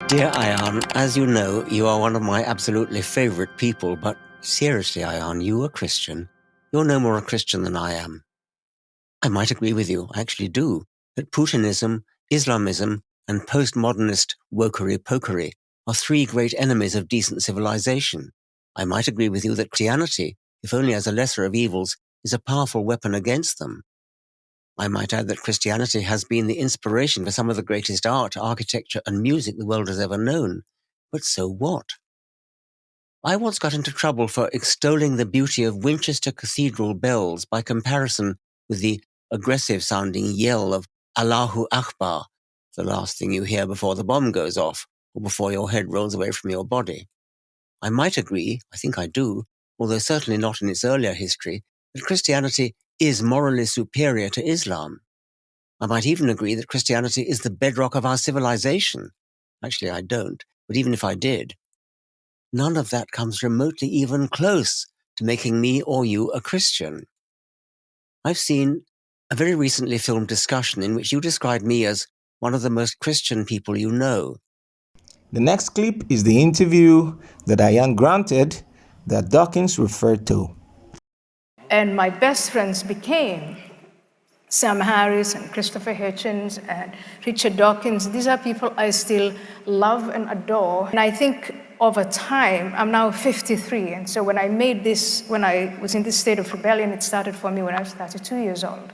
Dear Ayaan, as you know, you are one of my absolutely favorite people, but seriously, Ayaan, you are Christian. You're no more a Christian than I am. I might agree with you, I actually do, that Putinism, Islamism, and postmodernist wokery-pokery are three great enemies of decent civilization. I might agree with you that Christianity, if only as a lesser of evils, is a powerful weapon against them. I might add that Christianity has been the inspiration for some of the greatest art, architecture, and music the world has ever known. But so what? I once got into trouble for extolling the beauty of Winchester Cathedral bells by comparison with the aggressive-sounding yell of Allahu Akbar, the last thing you hear before the bomb goes off, or before your head rolls away from your body. I might agree, I think I do, although certainly not in its earlier history, that Christianity is morally superior to Islam. I might even agree that Christianity is the bedrock of our civilization. Actually, I don't, but even if I did, none of that comes remotely even close to making me or you a Christian. I've seen a very recently filmed discussion in which you described me as one of the most Christian people you know. The next clip is the interview that Ayaan granted that Dawkins referred to. And my best friends became Sam Harris and Christopher Hitchens and Richard Dawkins. These are people I still love and adore. And I think over time, I'm now 53, and so when I was in this state of rebellion, it started for me when I was 32 years old.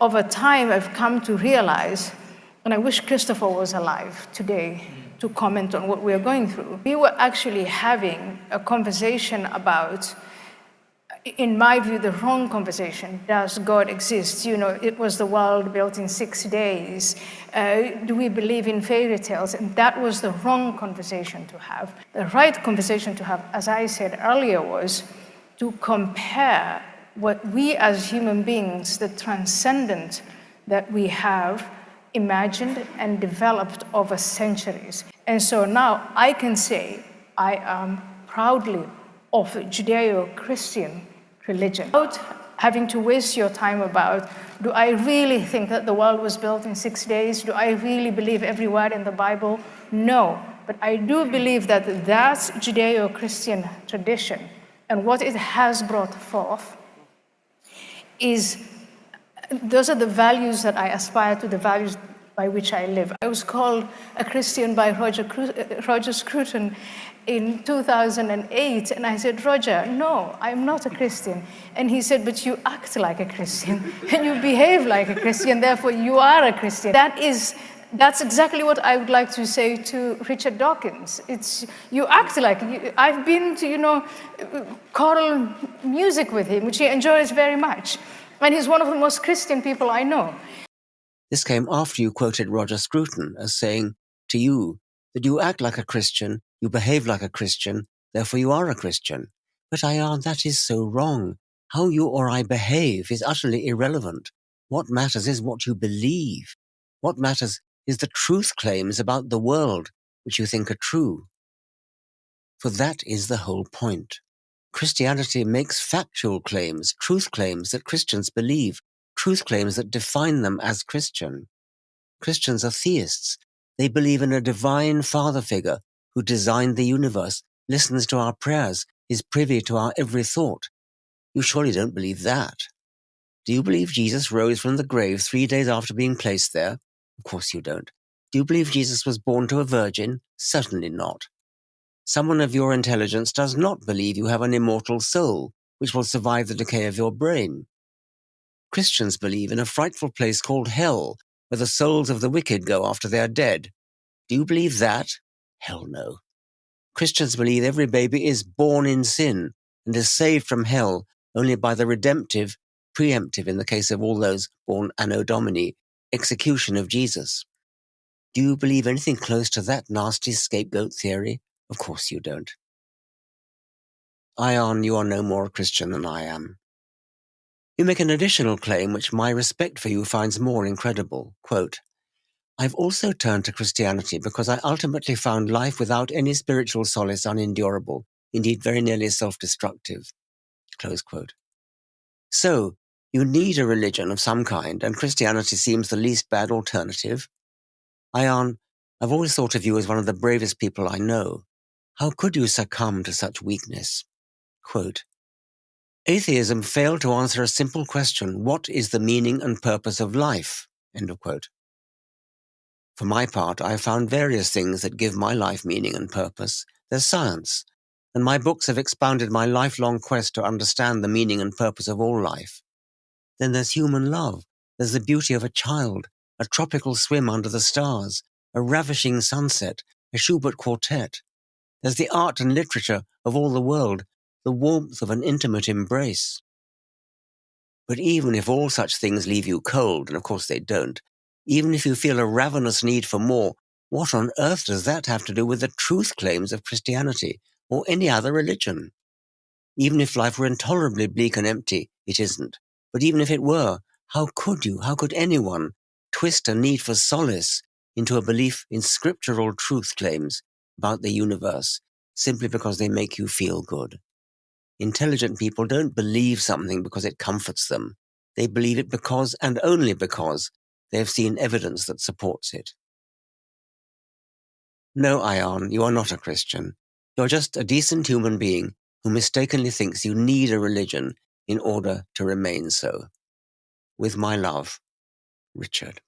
Over time, I've come to realize, and I wish Christopher was alive today to comment on what we're going through. We were actually having a conversation about, in my view, the wrong conversation. Does God exist? You know, it was the world built in 6 days. Do we believe in fairy tales? And that was the wrong conversation to have. The right conversation to have, as I said earlier, was to compare what we as human beings, the transcendent that we have imagined and developed over centuries. And so now I can say I am proudly of Judeo-Christian religion. Without having to waste your time about, do I really think that the world was built in 6 days? Do I really believe every word in the Bible? No. But I do believe that that's Judeo-Christian tradition, and what it has brought forth those are the values that I aspire to, the values by which I live. I was called a Christian by Roger Scruton in 2008, and I said, Roger, no, I'm not a Christian. And he said, but you act like a Christian, and you behave like a Christian, therefore you are a Christian. That's exactly what I would like to say to Richard Dawkins. You act like, I've been to, choral music with him, which he enjoys very much. And he's one of the most Christian people I know. This came after you quoted Roger Scruton as saying to you that you act like a Christian, you behave like a Christian, therefore you are a Christian. But Ayaan, that is so wrong. How you or I behave is utterly irrelevant. What matters is what you believe. What matters is the truth claims about the world which you think are true. For that is the whole point. Christianity makes factual claims, truth claims that Christians believe, truth claims that define them as Christian. Christians are theists. They believe in a divine father figure who designed the universe, listens to our prayers, is privy to our every thought. You surely don't believe that. Do you believe Jesus rose from the grave 3 days after being placed there? Of course you don't. Do you believe Jesus was born to a virgin? Certainly not. Someone of your intelligence does not believe you have an immortal soul, which will survive the decay of your brain. Christians believe in a frightful place called hell, where the souls of the wicked go after they are dead. Do you believe that? Hell no. Christians believe every baby is born in sin and is saved from hell only by the redemptive, preemptive in the case of all those born Anno Domini, execution of Jesus. Do you believe anything close to that nasty scapegoat theory? Of course you don't. Ayaan, you are no more a Christian than I am. You make an additional claim which my respect for you finds more incredible. Quote, I've also turned to Christianity because I ultimately found life without any spiritual solace unendurable, indeed very nearly self-destructive. Close quote. So, you need a religion of some kind, and Christianity seems the least bad alternative. Ayaan, I've always thought of you as one of the bravest people I know. How could you succumb to such weakness? Quote, atheism failed to answer a simple question: what is the meaning and purpose of life? End of quote. For my part, I have found various things that give my life meaning and purpose. There's science, and my books have expounded my lifelong quest to understand the meaning and purpose of all life. Then there's human love. There's the beauty of a child, a tropical swim under the stars, a ravishing sunset, a Schubert quartet. There's the art and literature of all the world, the warmth of an intimate embrace. But even if all such things leave you cold, and of course they don't, even if you feel a ravenous need for more, what on earth does that have to do with the truth claims of Christianity or any other religion? Even if life were intolerably bleak and empty, it isn't. But even if it were, how could anyone twist a need for solace into a belief in scriptural truth claims about the universe simply because they make you feel good? Intelligent people don't believe something because it comforts them. They believe it because, and only because, they have seen evidence that supports it. No, Ayaan, you are not a Christian. You're just a decent human being who mistakenly thinks you need a religion in order to remain so. With my love, Richard.